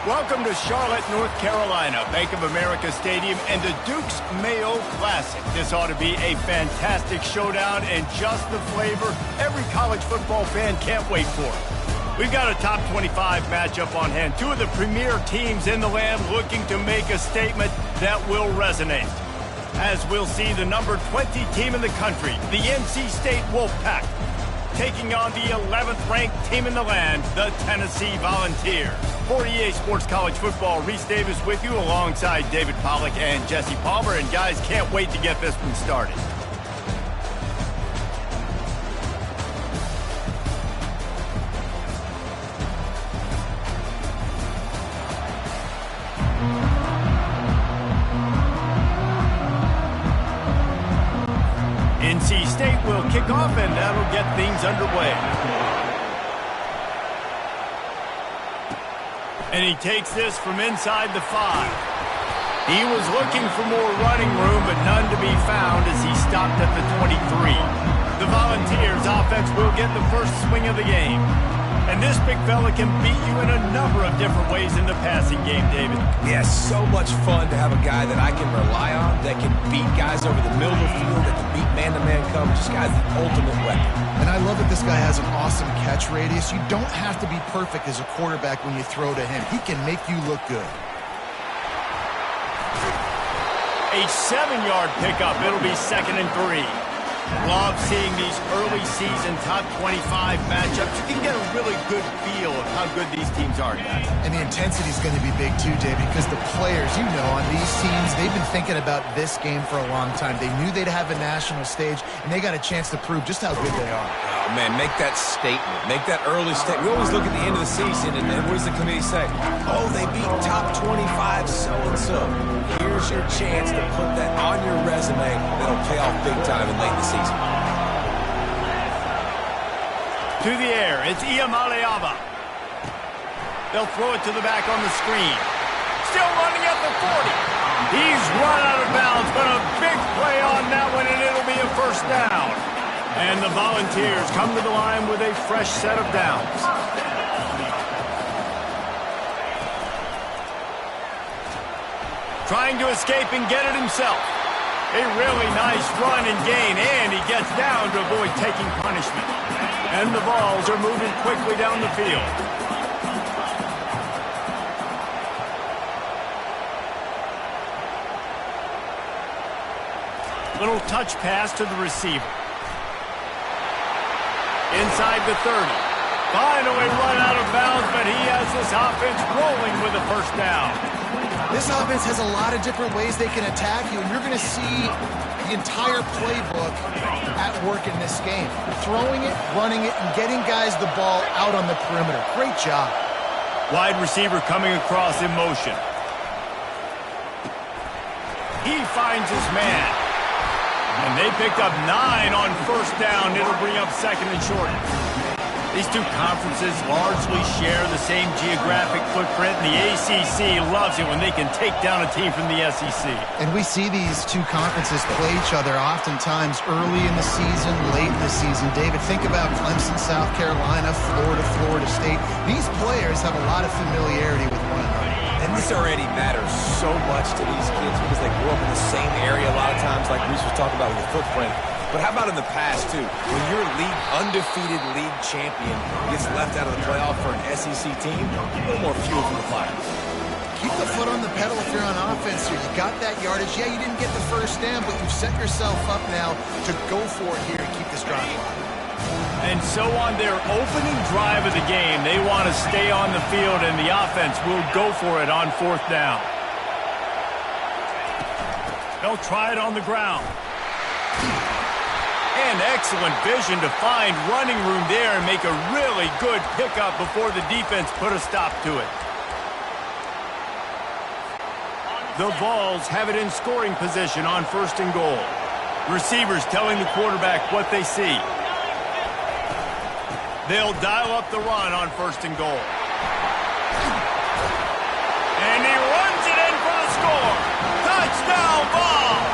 Welcome to Charlotte, North Carolina, Bank of America Stadium, and the Duke's Mayo Classic. This ought to be a fantastic showdown and just the flavor every college football fan can't wait for. We've got a top 25 matchup on hand. Two of the premier teams in the land looking to make a statement that will resonate. As we'll see the number 20 team in the country, the NC State Wolfpack, taking on the 11th ranked team in the land, the Tennessee Volunteers. For EA Sports College Football, Reese Davis with you alongside David Pollack and Jesse Palmer. And guys, can't wait to get this one started. NC State will kick off, and that'll get things underway. And he takes this from inside the 5. He was looking for more running room, but none to be found as he stopped at the 23. The Volunteers offense will get the first swing of the game. And this big fella can beat you in a number of different ways in the passing game, David. Yes, so much fun to have a guy that I can rely on, that can beat guys over the middle of the field, that can beat man-to-man coverage. This guy's the ultimate weapon. And I love that this guy has an awesome catch radius. You don't have to be perfect as a quarterback when you throw to him. He can make you look good. A 7-yard pickup. It'll be 2nd and 3. Love seeing these early season top 25 matchups. You can get a really good feel of how good these teams are, guys. And the intensity is going to be big too, Dave, because the players, you know, on these teams, they've been thinking about this game for a long time. They knew they'd have a national stage, and they got a chance to prove just how good they are. Oh, man, make that statement. Make that early statement. We always look at the end of the season, and what does the committee say? Oh, they beat top 25 so-and-so. Here's your chance to put that on your resume that'll pay off big time in late in the season. To the air, it's Iamaleava. They'll throw it to the back on the screen. Still running at the 40. He's run out of bounds, but a big play on that one, and it'll be a first down. And the Volunteers come to the line with a fresh set of downs. Trying to escape and get it himself. A really nice run and gain, and he gets down to avoid taking punishment. And the balls are moving quickly down the field. Little touch pass to the receiver. Inside the 30. Finally run out of bounds, but he has this offense rolling with a first down. This offense has a lot of different ways they can attack you, and you're going to see the entire playbook at work in this game. Throwing it, running it, and getting guys the ball out on the perimeter. Great job. Wide receiver coming across in motion. He finds his man. And they picked up 9 on first down. It'll bring up 2nd and short. These two conferences largely share the same geographic footprint, and the ACC loves it when they can take down a team from the SEC. And we see these two conferences play each other oftentimes early in the season, late in the season. David, think about Clemson, South Carolina, Florida, Florida State. These players have a lot of familiarity with one another. And this already matters so much to these kids because they grew up in the same area a lot of times, like Reese was talking about with the footprint. But how about in the past, too? When your undefeated league champion gets left out of the playoff for an SEC team, a little more fuel from the fire. Keep the foot on the pedal if you're on offense here. You got that yardage. Yeah, you didn't get the first down, but you've set yourself up now to go for it here and keep this drive alive. And so on their opening drive of the game, they want to stay on the field, and the offense will go for it on 4th down. They'll try it on the ground. And excellent vision to find running room there and make a really good pickup before the defense put a stop to it. The Vols have it in scoring position on 1st and goal. Receivers telling the quarterback what they see. They'll dial up the run on 1st and goal. And he runs it in for the score. Touchdown, Vols!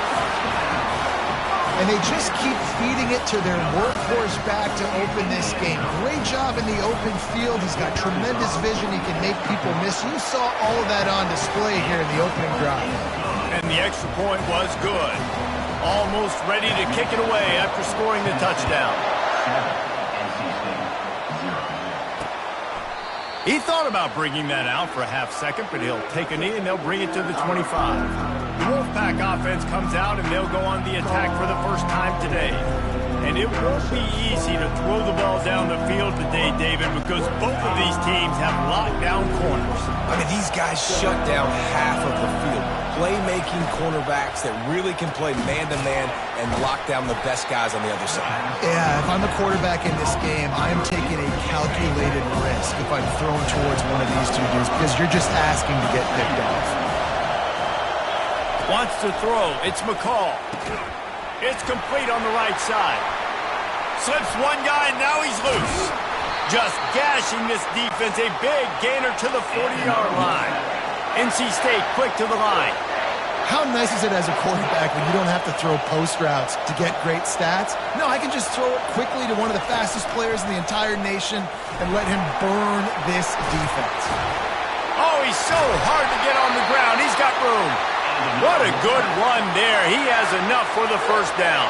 And they just keep feeding it to their workhorse back to open this game. Great job in the open field. He's got tremendous vision. He can make people miss. You saw all of that on display here in the opening drive. And the extra point was good. Almost ready to kick it away after scoring the touchdown. He thought about bringing that out for a half second, but he'll take a knee and they'll bring it to the 25. The Wolfpack offense comes out and they'll go on the attack for the first time today. And it won't be easy to throw the ball down the field today, David, because both of these teams have lockdown corners. I mean, these guys shut down half of the field. Playmaking cornerbacks that really can play man-to-man and lock down the best guys on the other side. Yeah, if I'm a quarterback in this game, I am taking a calculated risk if I'm thrown towards one of these two dudes because you're just asking to get picked off. Wants to throw. It's McCall. It's complete on the right side. Slips one guy, and now he's loose. Just gashing this defense. A big gainer to the 40-yard line. NC State quick to the line. How nice is it as a quarterback when you don't have to throw post routes to get great stats? No, I can just throw it quickly to one of the fastest players in the entire nation and let him burn this defense. Oh, he's so hard to get on the ground. He's got room. What a good run there. He has enough for the first down.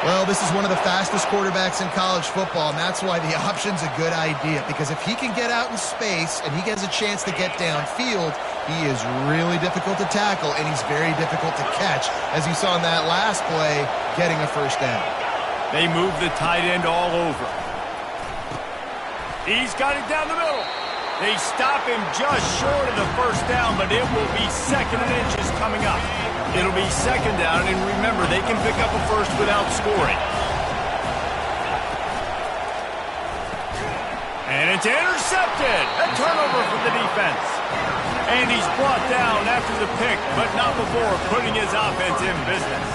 Well, this is one of the fastest quarterbacks in college football, and that's why the option's a good idea. Because if he can get out in space and he gets a chance to get downfield, he is really difficult to tackle, and he's very difficult to catch, as you saw in that last play, getting a first down. They move the tight end all over. He's got it down the middle. They stop him just short of the first down, but it will be second and inches coming up. It'll be second down, and remember, they can pick up a first without scoring. And it's intercepted. A turnover for the defense. And he's brought down after the pick, but not before putting his offense in business.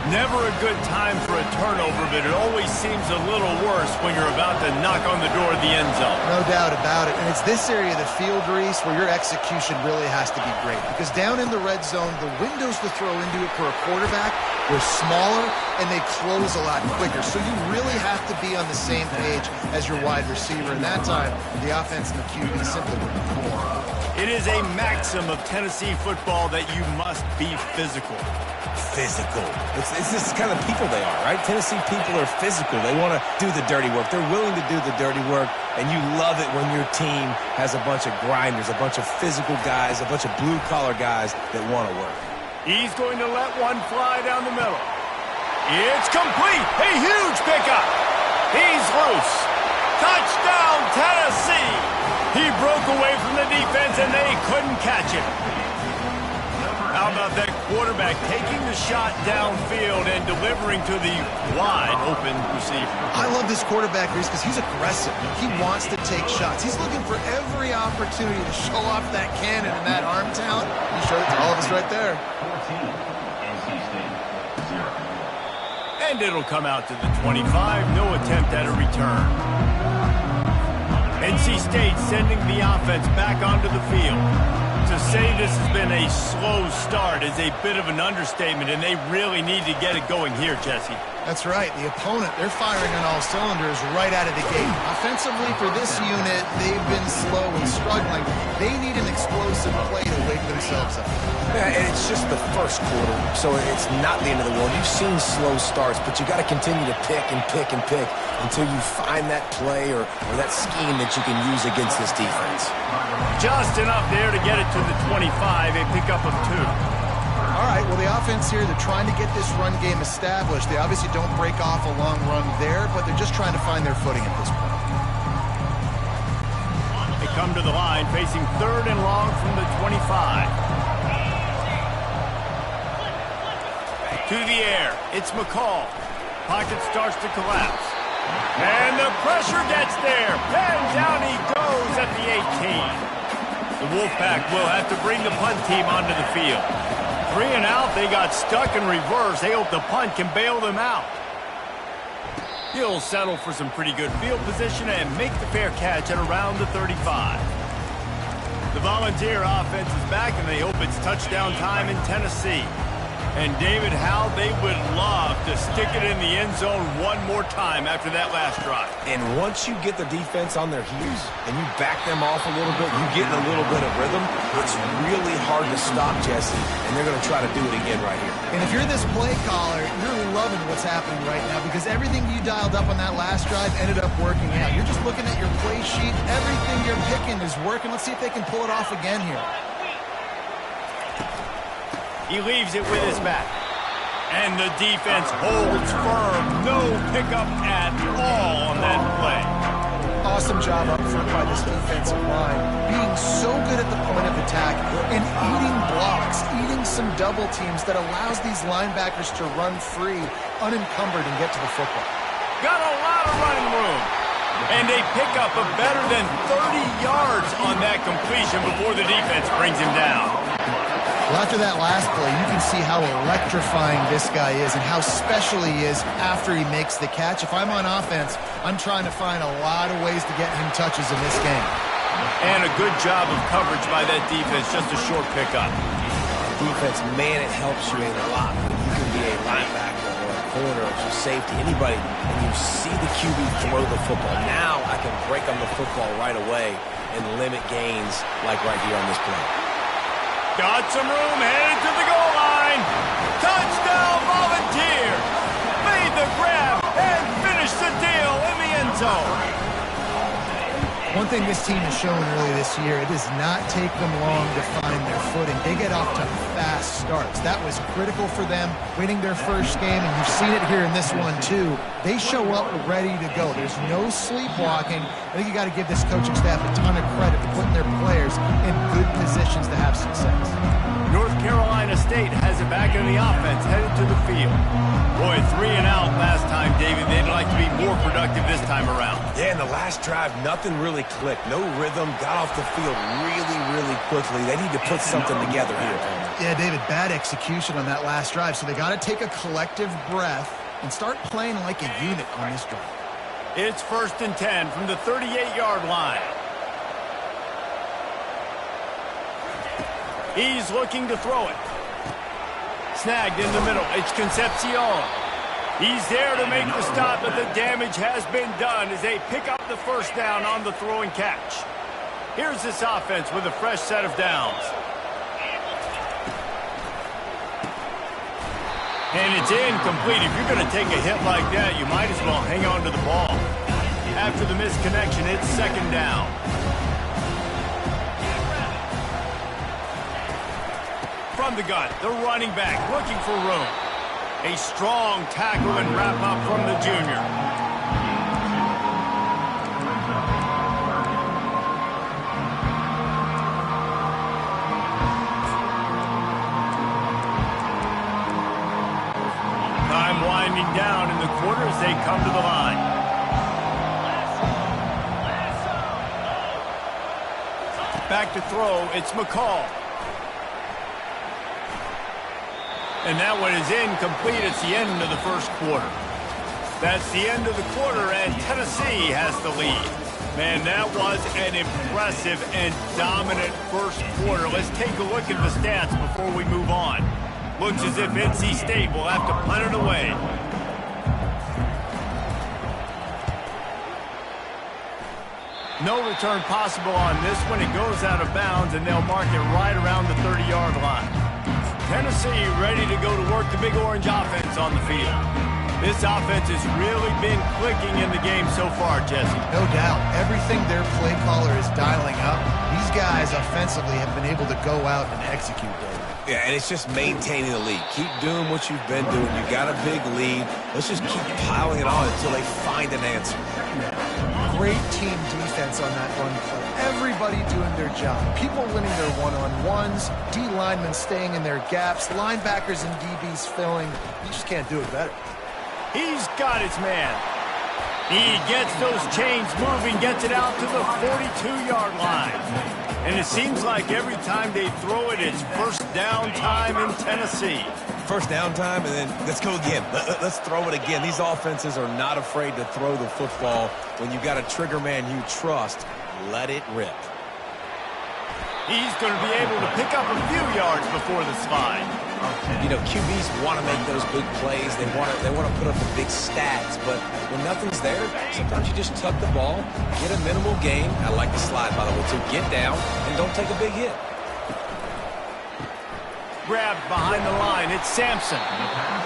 Never a good time for a turnover, but it always seems a little worse when you're about to knock on the door of the end zone. No doubt about it. And it's this area of the field, Reese, where your execution really has to be great. Because down in the red zone, the windows to throw into it for a quarterback were smaller, and they close a lot quicker. So you really have to be on the same page as your wide receiver. And that time, the offense and the QB simply wouldn't perform. It is a maxim of Tennessee football that you must be physical. Physical. It's this kind of people they are, right? Tennessee people are physical. They want to do the dirty work. They're willing to do the dirty work, and you love it when your team has a bunch of grinders, a bunch of physical guys, a bunch of blue-collar guys that want to work. He's going to let one fly down the middle. It's complete. A huge pickup. He's loose. Touchdown, Tennessee. He broke away from the defense, and they couldn't catch him. How about that quarterback taking the shot downfield and delivering to the wide-open receiver? I love this quarterback, Reese, because he's aggressive. He wants to take shots. He's looking for every opportunity to show off that cannon and that arm talent. He showed it to all of us right there. And it'll come out to the 25. No attempt at a return. NC State sending the offense back onto the field. To say this has been a slow start is a bit of an understatement, and they really need to get it going here, Jesse. That's right. The opponent, they're firing on all cylinders right out of the gate. Offensively, for this unit, they've been slow and struggling. They need an explosive play to wake themselves up. Yeah, and it's just the first quarter, so it's not the end of the world. You've seen slow starts, but you got to continue to pick and pick and pick until you find that play or that scheme that you can use against this defense. Just enough there to get it to the 25, a pickup of 2. All right, well, the offense here, they're trying to get this run game established. They obviously don't break off a long run there, but they're just trying to find their footing at this point. They come to the line, facing 3rd and long from the 25. To the air, it's McCall. Pocket starts to collapse. And the pressure gets there. And down he goes at the 18. The Wolfpack will have to bring the punt team onto the field. 3 and out, they got stuck in reverse. They hope the punt can bail them out. He'll settle for some pretty good field position and make the fair catch at around the 35. The Volunteer offense is back, and they hope it's touchdown time in Tennessee. And David, how they would love to stick it in the end zone one more time after that last drive. And once you get the defense on their heels and you back them off a little bit, you get in a little bit of rhythm, it's really hard to stop, Jesse, and they're going to try to do it again right here. And if you're this play caller, you're loving what's happening right now because everything you dialed up on that last drive ended up working out. You're just looking at your play sheet. Everything you're picking is working. Let's see if they can pull it off again here. He leaves it with his back. And the defense holds firm. No pickup at all on that play. Awesome job up front by this defensive line. Being so good at the point of attack and eating blocks, eating some double teams that allows these linebackers to run free, unencumbered, and get to the football. Got a lot of running room. And they pick up a better than 30 yards on that completion before the defense brings him down. Well, after that last play, you can see how electrifying this guy is and how special he is after he makes the catch. If I'm on offense, I'm trying to find a lot of ways to get him touches in this game. And a good job of coverage by that defense, just a short pickup. Defense, man, it helps you a lot when you can be a linebacker or a corner or a safety, anybody, and you see the QB throw the football. Now I can break on the football right away and limit gains like right here on this play. Got some room, headed to the goal line. Touchdown, Volunteers. Made the grab and finished the deal in the end zone. One thing this team has shown early this year, it does not take them long to find their footing. They get off to fast starts. That was critical for them, winning their first game, and you've seen it here in this one too. They show up ready to go. There's no sleepwalking. I think you got to give this coaching staff a ton of credit for putting their players in good positions to have success. North Carolina State has it back in the offense, headed to the field. Boy, 3 and out last time, David. They'd like to be more productive this time around. Yeah, in the last drive, nothing really clicked. No rhythm, got off the field really quickly. They need to put something together here. Yeah, David, bad execution on that last drive, so they got to take a collective breath and start playing like a unit on this drive. It's 1st and 10 from the 38-yard line. He's looking to throw it. Snagged in the middle. It's Concepcion. He's there to make the stop, but the damage has been done as they pick up the first down on the throw and catch. Here's this offense with a fresh set of downs. And it's incomplete. If you're going to take a hit like that, you might as well hang on to the ball. After the misconnection, it's 2nd down. From the gun, the running back looking for room. A strong tackle and wrap up from the junior. Time winding down in the quarter as they come to the line. Back to throw, it's McCall. And that one is incomplete. It's the end of the first quarter. That's the end of the quarter, and Tennessee has the lead. Man, that was an impressive and dominant first quarter. Let's take a look at the stats before we move on. Looks as if NC State will have to punt it away. No return possible on this one. It goes out of bounds, and they'll mark it right around the 30-yard line. Tennessee ready to go to work the Big Orange offense on the field. This offense has really been clicking in the game so far, Jesse. No doubt. Everything their play caller is dialing up, these guys offensively have been able to go out and execute, David. Yeah, and it's just maintaining the lead. Keep doing what you've been doing. You got a big lead. Let's just keep piling it on until they find an answer. Great team defense on that run play. Everybody doing their job. People winning their one-on-ones, D linemen staying in their gaps, linebackers and DBs filling. You just can't do it better. He's got his man. He gets those chains moving, gets it out to the 42-yard line. And it seems like every time they throw it, it's first down time in Tennessee. First down time, and then let's go again. Let's throw it again. These offenses are not afraid to throw the football. When you've got a trigger man you trust, let it rip. He's going to be able to pick up a few yards before the slide. You know, QBs want to make those big plays. They want to put up the big stats. But when nothing's there, sometimes you just tuck the ball, get a minimal gain. I like the slide, by the way, too. Get down and don't take a big hit. Grabbed behind the line. It's Sampson.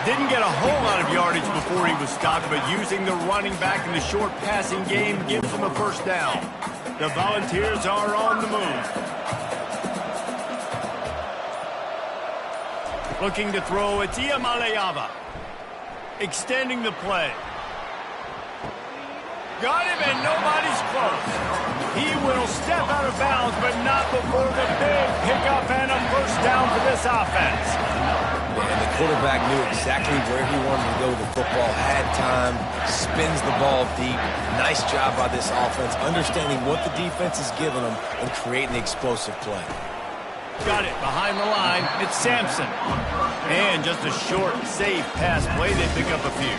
Didn't get a whole lot of yardage before he was stopped, but using the running back in the short passing game gives him a first down. The Volunteers are on the move. Looking to throw, it's Iamaleava. Extending the play. Got him, and nobody's close. He will step out of bounds, but not before the big pickup and a first down for this offense. And the quarterback knew exactly where he wanted to go with the football, had time, spins the ball deep. Nice job by this offense, understanding what the defense is giving them and creating the explosive play. Got it behind the line. It's Sampson. And just a short, safe pass play. They pick up a few.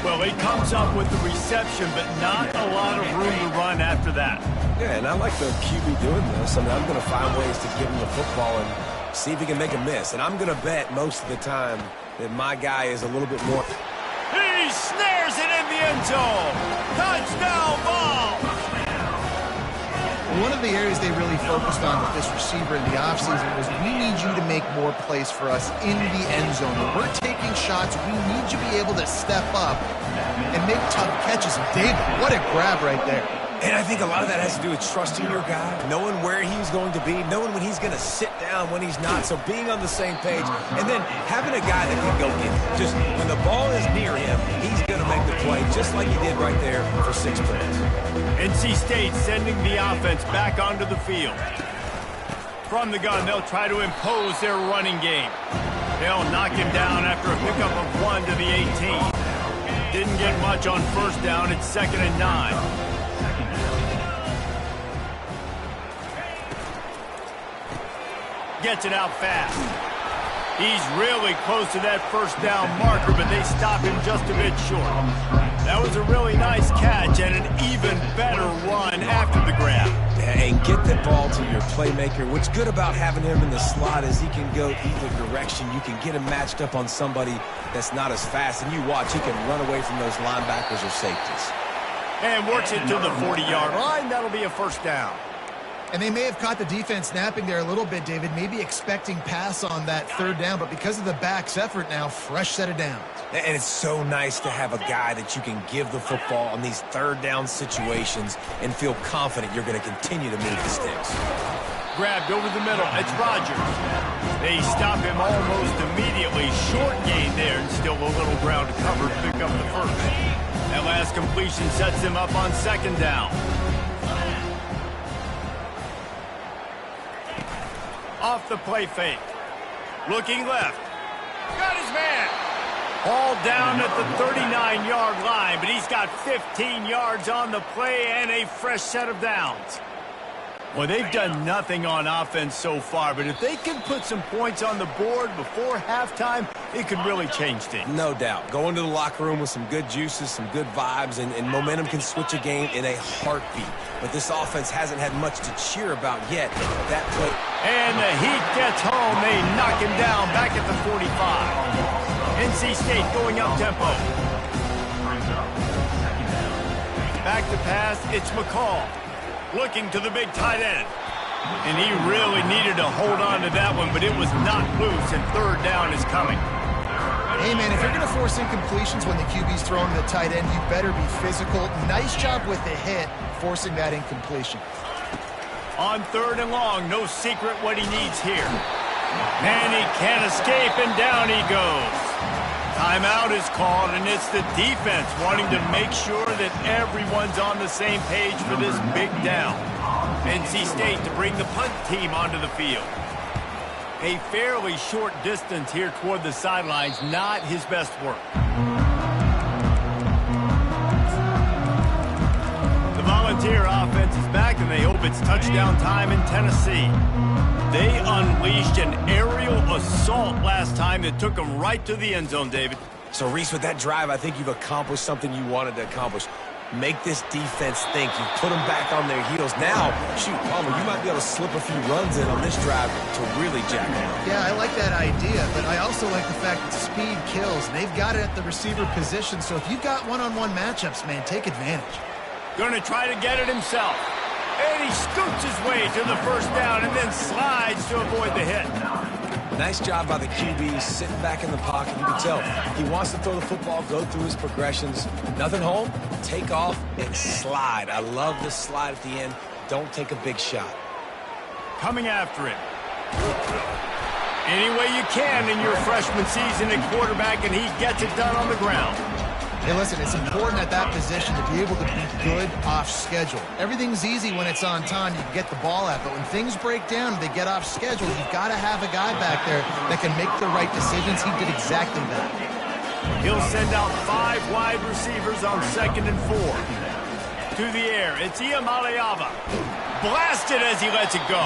Well, he comes up with the reception, but not a lot of room to run after that. Yeah, and I like the QB doing this. I mean, I'm going to find ways to give him the football and see if he can make a miss. And I'm going to bet most of the time that my guy is a little bit more. He snares it in the end zone. Touchdown ball. One of the areas they really focused on with this receiver in the offseason was we need you to make more plays for us in the end zone. When we're taking shots, we need you to be able to step up and make tough catches. And David, what a grab right there. And I think a lot of that has to do with trusting your guy, knowing where he's going to be, knowing when he's going to sit down, when he's not. So being on the same page, and then having a guy that can go get it. Just when the ball is near him, he's going to make the play, just like he did right there for 6 points. NC State sending the offense back onto the field. From the gun, they'll try to impose their running game. They'll knock him down after a pickup of 1 to the 18. Didn't get much on first down. It's 2nd and 9. Gets it out fast. He's really close to that first down marker, but they stop him just a bit short. That was a really nice catch and an even better run after the grab. And get the ball to your playmaker. What's good about having him in the slot is he can go either direction. You can get him matched up on somebody that's not as fast, and you watch, he can run away from those linebackers or safeties. And works it to the 40-yard line. That'll be a first down. And they may have caught the defense napping there a little bit, David, maybe expecting pass on that third down, but because of the back's effort now, fresh set of downs. And it's so nice to have a guy that you can give the football on these third down situations and feel confident you're going to continue to move the sticks. Grabbed over the middle. It's Rogers. They stop him almost immediately. Short gain there and still a little ground to cover to pick up the first. That last completion sets him up on 2nd down. Off the play fake. Looking left. Got his man. Hauled down at the 39-yard line, but he's got 15 yards on the play and a fresh set of downs. Well, they've done nothing on offense so far, but if they can put some points on the board before halftime, it could really change things. No doubt. Go into the locker room with some good juices, some good vibes, and momentum can switch a game in a heartbeat. But this offense hasn't had much to cheer about yet. That play. And the heat gets home. They knock him down back at the 45. NC State going up tempo. Back to pass. It's McCall. Looking to the big tight end. And he really needed to hold on to that one, but it was not loose, and third down is coming. Hey, man, if you're going to force incompletions when the QB's throwing the tight end, you better be physical. Nice job with the hit, forcing that incompletion. On 3rd and long, no secret what he needs here. And he can't escape, and down he goes. Timeout is called, and it's the defense wanting to make sure that everyone's on the same page for this big down. NC State to bring the punt team onto the field. A fairly short distance here toward the sidelines, not his best work. The Volunteer offense is back, and they hope it's touchdown time in Tennessee. They unleashed an aerial assault last time that took them right to the end zone, David. So, Reese, with that drive, I think you've accomplished something you wanted to accomplish. make this defense think. You put them back on their heels. Now, shoot, Palmer, you might be able to slip a few runs in on this drive to really jack them up. Yeah, I like that idea, but I also like the fact that speed kills. They've got it at the receiver position, so if you've got one-on-one matchups, man, take advantage. Going to try to get it himself. And he scoots his way to the first down and then slides to avoid the hit. Nice job by the QB, sitting back in the pocket. You can tell he wants to throw the football, go through his progressions. Nothing home, take off, and slide. I love the slide at the end. Don't take a big shot. Coming after him. Any way you can in your freshman season at quarterback, and he gets it done on the ground. Hey, listen, it's important at that position to be able to be good off schedule. Everything's easy when it's on time. You can get the ball out, but when things break down and they get off schedule, you've got to have a guy back there that can make the right decisions. He did exactly that. He'll send out 5 wide receivers on 2nd and 4. To the air, it's Iamaleava. Blasted as he lets it go.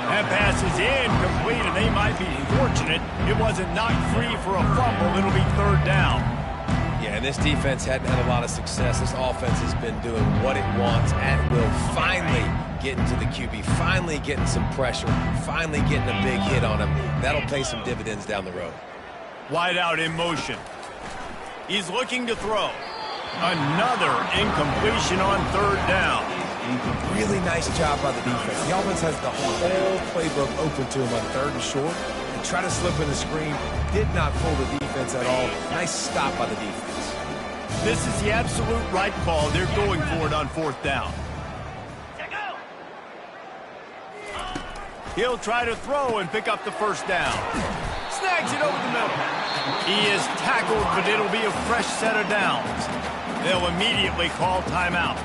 That pass is incomplete, and they might be fortunate it wasn't knocked free for a fumble. It'll be 3rd down. Yeah, and this defense hadn't had a lot of success. This offense has been doing what it wants at will. Finally getting to the QB, finally getting some pressure, finally getting a big hit on him. That'll pay some dividends down the road. Wide out in motion. He's looking to throw. Another incompletion on 3rd down. Really nice job by the defense. The offense has the whole playbook open to him on 3rd and short. And try to slip in the screen. Did not fool the defense at all. Nice stop by the defense. This is the absolute right call. They're going for it on 4th down. He'll try to throw and pick up the 1st down. Snags it over the middle. He is tackled, but it'll be a fresh set of downs. They'll immediately call timeout.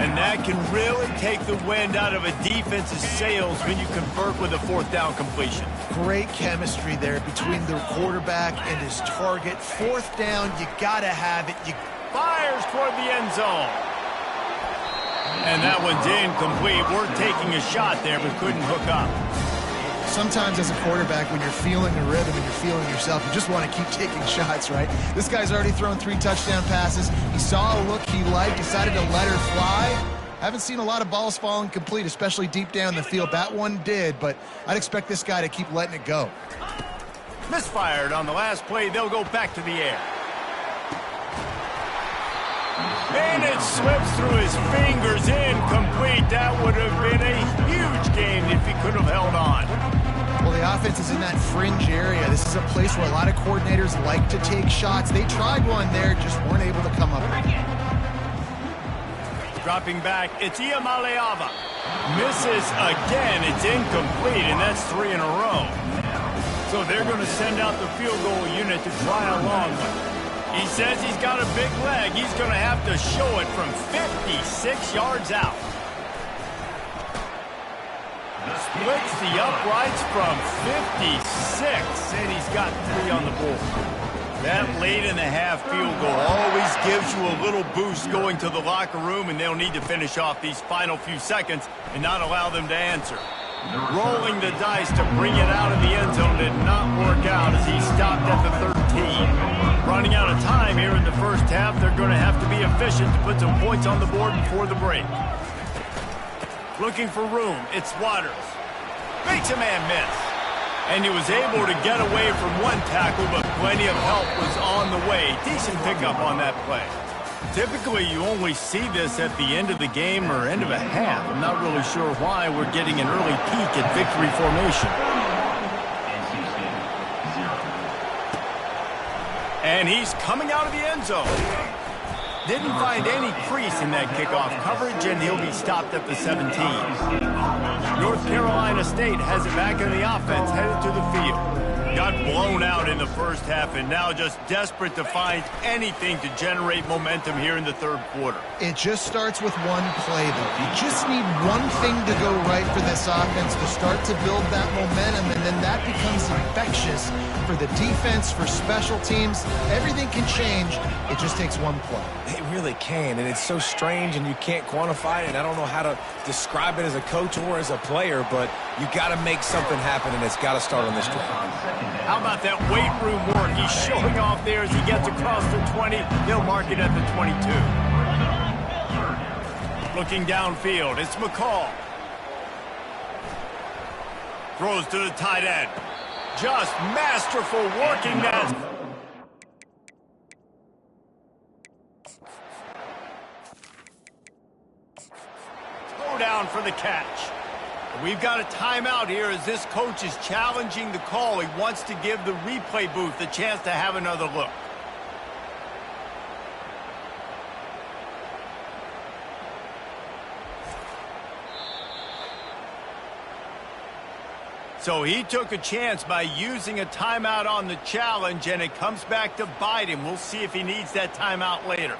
And that can really take the wind out of a defense's sails when you convert with a 4th down completion. Great chemistry there between the quarterback and his target. 4th down, you got to have it. Fires toward the end zone. And that one's incomplete. We're taking a shot there, but couldn't hook up. Sometimes as a quarterback, when you're feeling the rhythm and you're feeling yourself, you just want to keep taking shots, right? This guy's already thrown 3 touchdown passes. He saw a look he liked, decided to let her fly. Haven't seen a lot of balls falling complete, especially deep down the field. That one did, but I'd expect this guy to keep letting it go. Misfired on the last play. They'll go back to the air. And it slips through his fingers, incomplete. That would have been a huge gain if he could have held on. Well, the offense is in that fringe area. This is a place where a lot of coordinators like to take shots. They tried one there, just weren't able to come up with it. Dropping back, it's Iamaleava. Misses again, it's incomplete, and that's 3 in a row. So they're going to send out the field goal unit to try a long one. He says he's got a big leg. He's going to have to show it from 56 yards out. Splits the uprights from 56, and he's got 3 on the board. That late in the half field goal always gives you a little boost going to the locker room, and they'll need to finish off these final few seconds and not allow them to answer. Rolling the dice to bring it out of the end zone did not work out as he stopped at the 13. Running out of time here in the first half, they're going to have to be efficient to put some points on the board before the break. Looking for room, it's Waters. Makes a man miss. And he was able to get away from one tackle, but plenty of help was on the way. Decent pickup on that play. Typically, you only see this at the end of the game or end of a half. I'm not really sure why we're getting an early peek at victory formation. And he's coming out of the end zone. Didn't find any crease in that kickoff coverage, and he'll be stopped at the 17. North Carolina State has it back in the offense, headed to the field. Got blown out in the first half, and now just desperate to find anything to generate momentum here in the 3rd quarter. It just starts with one play, though. You just need one thing to go right for this offense to start to build that momentum, and then that becomes infectious for the defense, for special teams. Everything can change. It just takes one play. It really can, and it's so strange, and you can't quantify it, and I don't know how to describe it as a coach or as a player, but you got to make something happen, and it's got to start on this drive. How about that weight room work? He's showing off there as he gets across the 20. They'll mark it at the 22. Looking downfield, it's McCall. Throws to the tight end. Just masterful working that. Throw down for the catch. We've got a timeout here as this coach is challenging the call. He wants to give the replay booth a chance to have another look. So he took a chance by using a timeout on the challenge, and it comes back to bite him. We'll see if he needs that timeout later.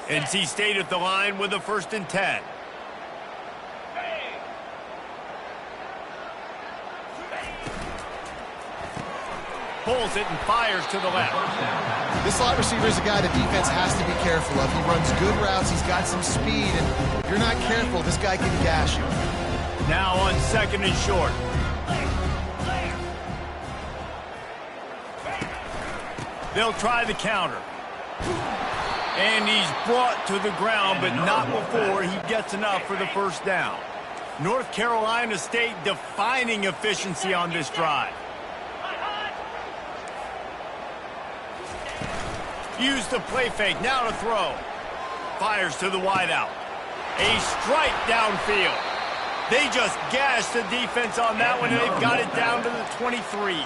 NC State at the line with a 1st and 10. Pulls it and fires to the left. This slot receiver is a guy the defense has to be careful of. He runs good routes. He's got some speed, and if you're not careful, this guy can gash you. Now on 2nd and short. They'll try the counter. And he's brought to the ground, but not before he gets enough for the 1st down. North Carolina State defining efficiency on this drive. Use the play fake, now to throw. Fires to the wideout. A strike downfield. They just gashed the defense on that one, and they've got it down to the 23.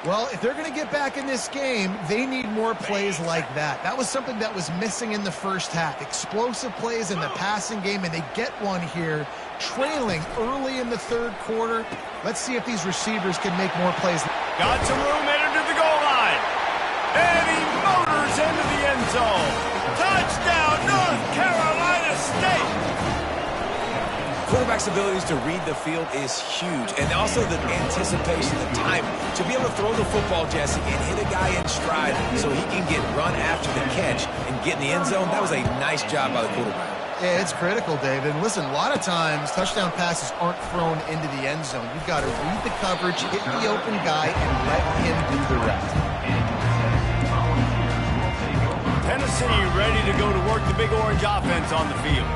Well, if they're going to get back in this game, they need more plays like that. That was something that was missing in the 1st half. Explosive plays in the passing game, and they get one here, trailing early in the 3rd quarter. Let's see if these receivers can make more plays. Got some room, headed to the goal line. And he motors into the end zone. Touchdown, North Carolina State. Quarterback's abilities to read the field is huge, and also the anticipation, the timing. To be able to throw the football, Jesse, and hit a guy in stride so he can get run after the catch and get in the end zone, that was a nice job by the quarterback. Yeah, it's critical, David. And listen, a lot of times touchdown passes aren't thrown into the end zone. You've got to read the coverage, hit the open guy, and let him do the rest. Tennessee ready to go to work the Big Orange offense on the field.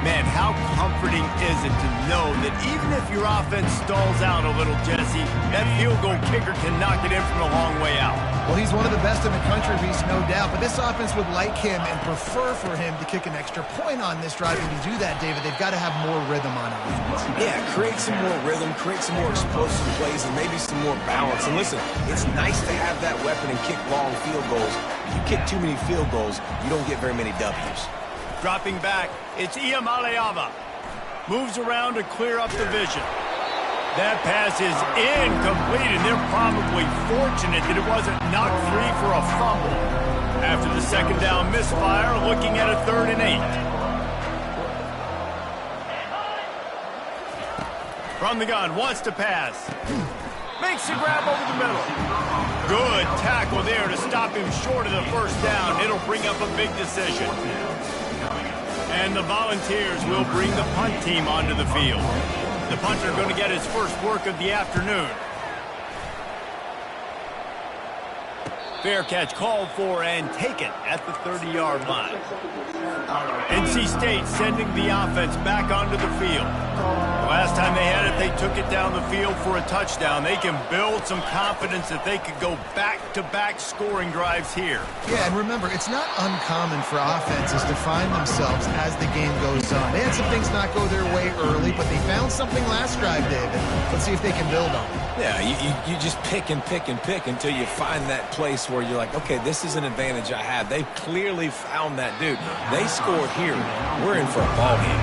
Man, how comforting is it to know that even if your offense stalls out a little, Jesse, that field goal kicker can knock it in from a long way out. Well, he's one of the best in the country, Reese, no doubt. But this offense would like him and prefer for him to kick an extra point on this drive. And to do that, David, they've got to have more rhythm on offense. Yeah, create some more rhythm, create some more explosive plays, and maybe some more balance. And listen, it's nice to have that weapon and kick long field goals. If you kick too many field goals, you don't get very many W's. Dropping back, it's Iamaleava. Moves around to clear up the vision. That pass is incomplete, and they're probably fortunate that it wasn't knocked free for a fumble. After the 2nd down misfire, looking at a 3rd and 8. From the gun, wants to pass. Makes the grab over the middle. Good tackle there to stop him short of the 1st down. It'll bring up a big decision. And the Volunteers will bring the punt team onto the field. The punter going to get his first work of the afternoon. Fair catch called for and taken at the 30-yard line. NC State sending the offense back onto the field. The last time they had it, they took it down the field for a touchdown. They can build some confidence that they could go back-to-back scoring drives here. Yeah, and remember, it's not uncommon for offenses to find themselves as the game goes on. They had some things not go their way early, but they found something last drive, David. Let's see if they can build on it. Yeah, you just pick and pick and pick until you find that place where you're like, okay, this is an advantage I have. They've clearly found that dude. They scored here. We're in for a ball game.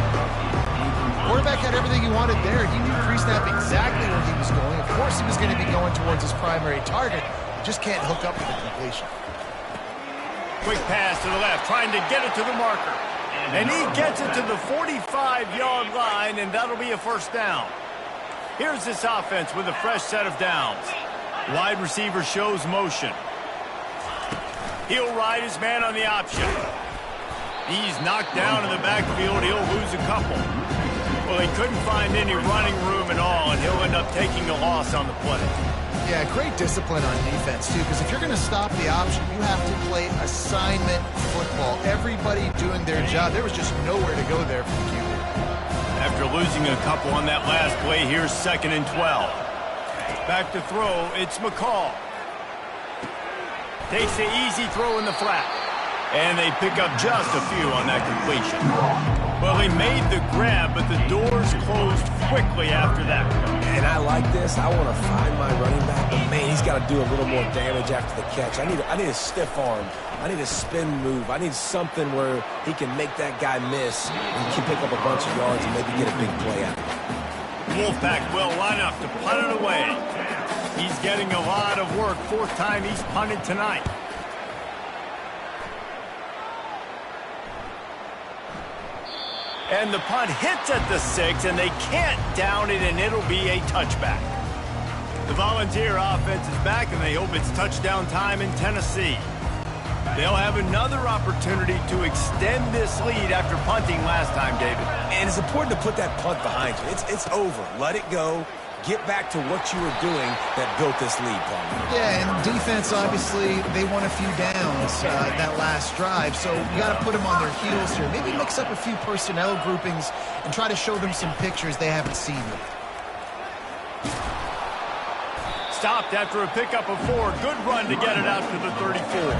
Quarterback had everything he wanted there. He knew pre-snap exactly where he was going. Of course he was going to be going towards his primary target. Just can't hook up with the completion. Quick pass to the left, trying to get it to the marker. And he gets it to the 45-yard line, and that'll be a first down. Here's this offense with a fresh set of downs. Wide receiver shows motion. He'll ride his man on the option. He's knocked down in the backfield. He'll lose a couple. Well, he couldn't find any running room at all, and he'll end up taking a loss on the play. Yeah, great discipline on defense, too, because if you're going to stop the option, you have to play assignment football. Everybody doing their job. There was just nowhere to go there for the QB. After losing a couple on that last play, here's 2nd and 12. Back to throw, it's McCall. Takes the easy throw in the flat. And they pick up just a few on that completion. Well, he made the grab, but the doors closed quickly after that. And I like this. I want to find my running back, but man, he's got to do a little more damage after the catch. I need a stiff arm. I need a spin move. I need something where he can make that guy miss and can pick up a bunch of yards and maybe get a big play out of it. Wolfpack will line up to punt it away. He's getting a lot of work. 4th time he's punted tonight. And the punt hits at the 6, and they can't down it, and it'll be a touchback. The Volunteer offense is back, and they hope it's touchdown time in Tennessee. They'll have another opportunity to extend this lead after punting last time, David. And it's important to put that punt behind you. It's over. Let it go. Get back to what you were doing that built this lead, Paul. Yeah, and defense, obviously, they won a few downs that last drive, so you got to put them on their heels here. Maybe mix up a few personnel groupings and try to show them some pictures they haven't seen yet. Stopped after a pickup of 4. Good run to get it out to the 34.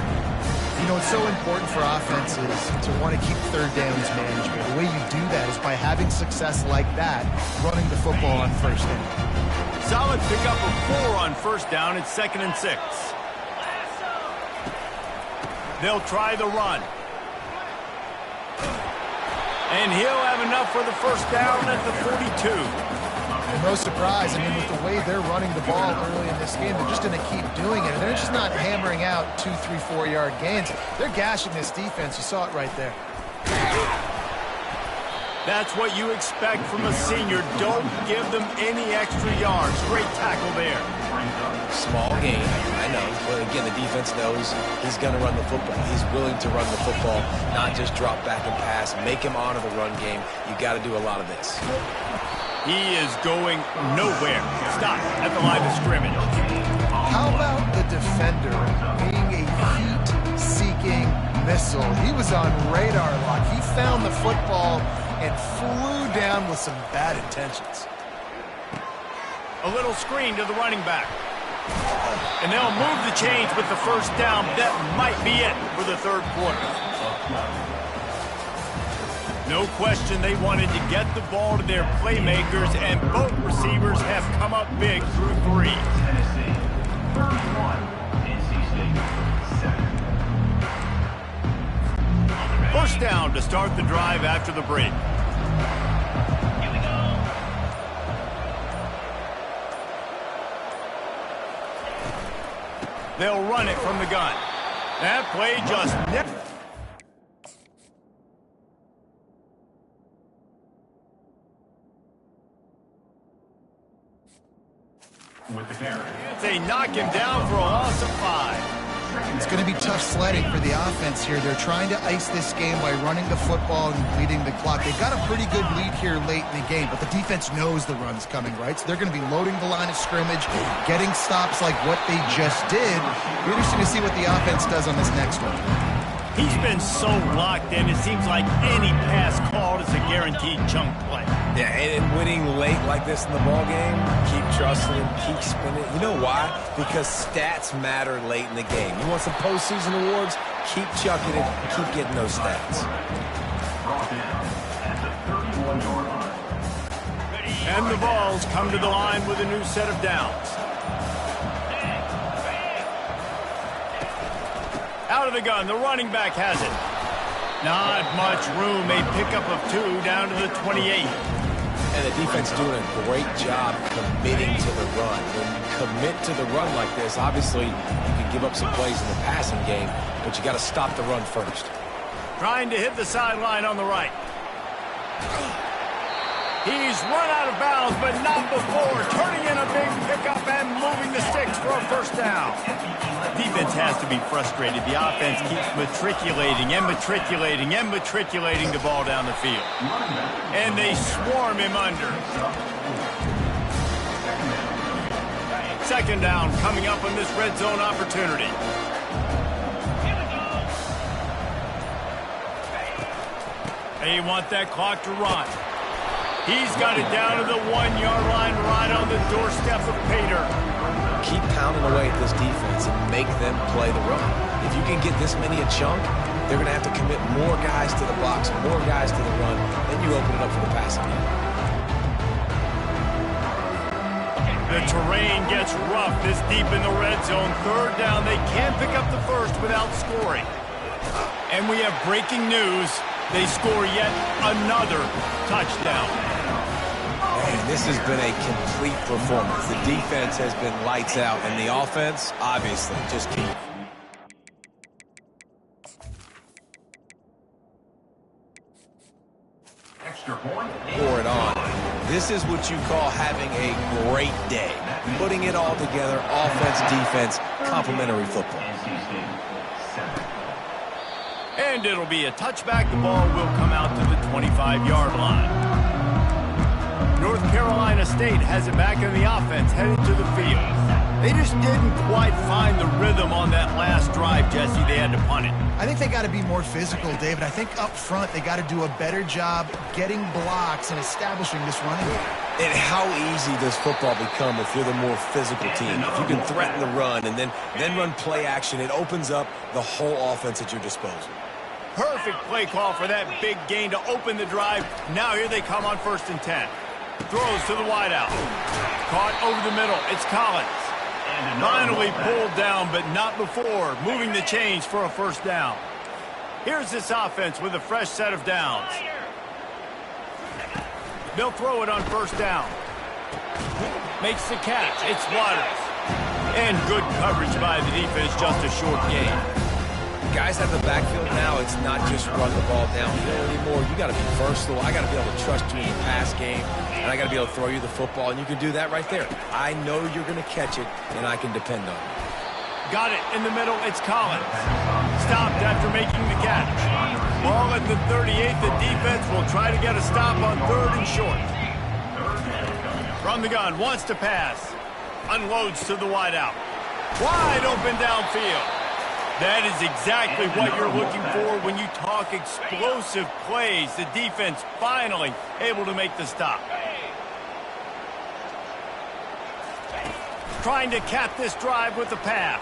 You know, it's so important for offenses to want to keep third downs manageable. The way you do that is by having success like that, running the football on first down. Solid pickup of 4 on first down. It's 2nd and 6. They'll try the run. And he'll have enough for the first down at the 42. And no surprise, I mean, with the way they're running the ball early in this game, they're just going to keep doing it. And they're just not hammering out 2, 3, 4-yard gains. They're gashing this defense. You saw it right there. That's what you expect from a senior. Don't give them any extra yards. Great tackle there. Small gain, I know. But again, the defense knows he's going to run the football. He's willing to run the football, not just drop back and pass. Make him honor the run game. You got to do a lot of this. He is going nowhere. Stop at the line of scrimmage. How about the defender being a heat-seeking missile? He was on radar lock. He found the football and flew down with some bad intentions. A little screen to the running back. And they'll move the chains with the first down. That might be it for the 3rd quarter. No question they wanted to get the ball to their playmakers, and both receivers have come up big through 3. First down to start the drive after the break. They'll run it from the gun. That play just never... They knock him down for a loss of 5. It's going to be tough sledding for the offense here. They're trying to ice this game by running the football and bleeding the clock. They've got a pretty good lead here late in the game, but the defense knows the run's coming, right? So they're going to be loading the line of scrimmage, getting stops like what they just did. It'll be interesting to see what the offense does on this next one. He's been so locked in, it seems like any pass called is a guaranteed chunk play. Yeah, and winning late like this in the ball game, keep trusting him, keep spinning. You know why? Because stats matter late in the game. You want some postseason awards? Keep chucking it, keep getting those stats. And the balls come to the line with a new set of downs. Out of the gun, the running back has it. Not much room, a pickup of 2 down to the 28. And the defense doing a great job committing to the run. When you commit to the run like this, obviously you can give up some plays in the passing game, but you got to stop the run first. Trying to hit the sideline on the right. He's run out of bounds, but not before. Turning in a big pickup and moving the sticks for a first down. Defense has to be frustrated. The offense keeps matriculating and matriculating and matriculating the ball down the field. And they swarm him under. Second down coming up on this red zone opportunity. They want that clock to run. He's got it down to the 1-yard line right on the doorstep of Pater. Keep pounding away at this defense and make them play the run. If you can get this many a chunk, they're going to have to commit more guys to the box, more guys to the run, then you open it up for the passing game. The terrain gets rough this deep in the red zone. Third down, they can't pick up the first without scoring. And we have breaking news. They score yet another touchdown. Man, this has been a complete performance. The defense has been lights out, and the offense, obviously, just keep. Extra point. Pour it on. This is what you call having a great day. Putting it all together, offense, defense, complementary football. And it'll be a touchback. The ball will come out to the 25-yard line. North Carolina State has it back in the offense, headed to the field. They just didn't quite find the rhythm on that last drive, Jesse. They had to punt it. I think they got to be more physical, David. I think up front they got to do a better job getting blocks and establishing this running game. And how easy does football become if you're the more physical team? If you can threaten the run and then run play action, it opens up the whole offense at your disposal. Perfect play call for that big gain to open the drive. Now here they come on 1st and 10. Throws to the wideout. Caught over the middle. It's Collins. Finally pulled down, but not before. Moving the chains for a first down. Here's this offense with a fresh set of downs. They'll throw it on 1st down. Makes the catch. It's Waters. And good coverage by the defense, just a short gain. Guys out of the backfield now, it's not just run the ball downhill anymore. You got to be versatile. I got to be able to trust you in the pass game, and I got to be able to throw you the football, and you can do that right there. I know you're going to catch it, and I can depend on it. Got it in the middle. It's Collins. Stopped after making the catch. Ball at the 38. The defense will try to get a stop on 3rd and short. From the gun, wants to pass. Unloads to the wideout. Wide open downfield. That is exactly what you're looking for when you talk explosive plays. The defense finally able to make the stop. Trying to cap this drive with the pass.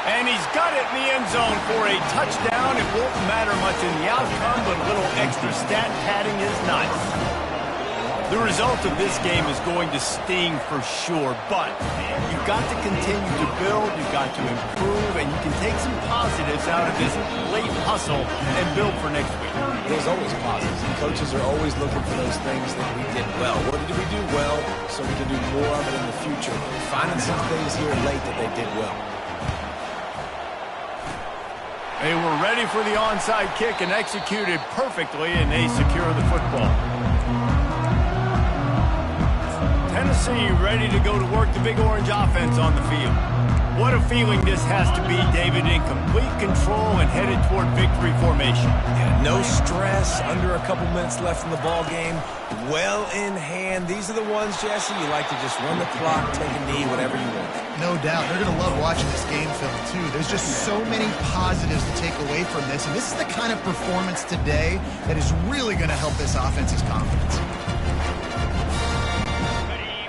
And he's got it in the end zone for a touchdown. It won't matter much in the outcome, but a little extra stat padding is nice. The result of this game is going to sting for sure, but you've got to continue to build, you've got to improve, and you can take some positives out of this late hustle and build for next week. There's always positives. Coaches are always looking for those things that we did well. What did we do well so we can do more of it in the future? Finding some things here late that they did well. They were ready for the onside kick and executed perfectly, and they secure the football. Tennessee ready to go to work the Big Orange offense on the field. What a feeling this has to be, David, in complete control and headed toward victory formation. Yeah, no stress, under a couple minutes left in the ball game, well in hand. These are the ones, Jesse, you like to just run the clock, take a knee, whatever you want. No doubt. They're going to love watching this game film, too. There's just so many positives to take away from this, and this is the kind of performance today that is really going to help this offense's confidence.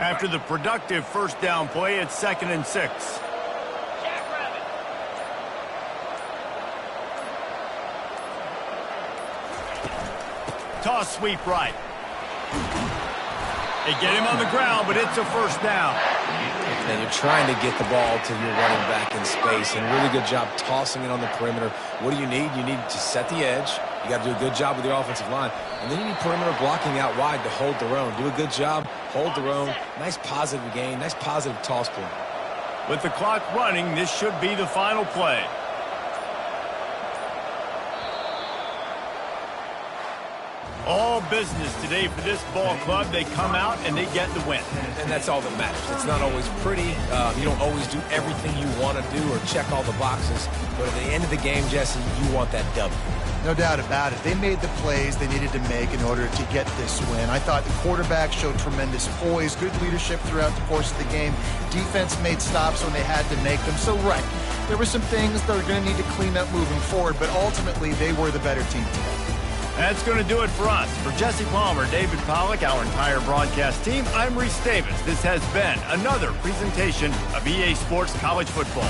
After the productive first down play, it's 2nd and 6. Toss sweep right. They get him on the ground, but it's a first down. And you're trying to get the ball to your running back in space, and really good job tossing it on the perimeter. What do you need? You need to set the edge. You got to do a good job with your offensive line. And then you need perimeter blocking out wide to hold their own. Do a good job, hold their own. Nice positive gain, nice positive toss play. With the clock running, this should be the final play. All business today for this ball club. They come out and they get the win. And that's all that matters. It's not always pretty. You don't always do everything you want to do or check all the boxes. But at the end of the game, Jesse, you want that W. No doubt about it. They made the plays they needed to make in order to get this win. I thought the quarterback showed tremendous poise, good leadership throughout the course of the game. Defense made stops when they had to make them. So, right, there were some things that were going to need to clean up moving forward, but ultimately they were the better team today. That's going to do it for us. For Jesse Palmer, David Pollack, our entire broadcast team, I'm Reese Davis. This has been another presentation of EA Sports College Football.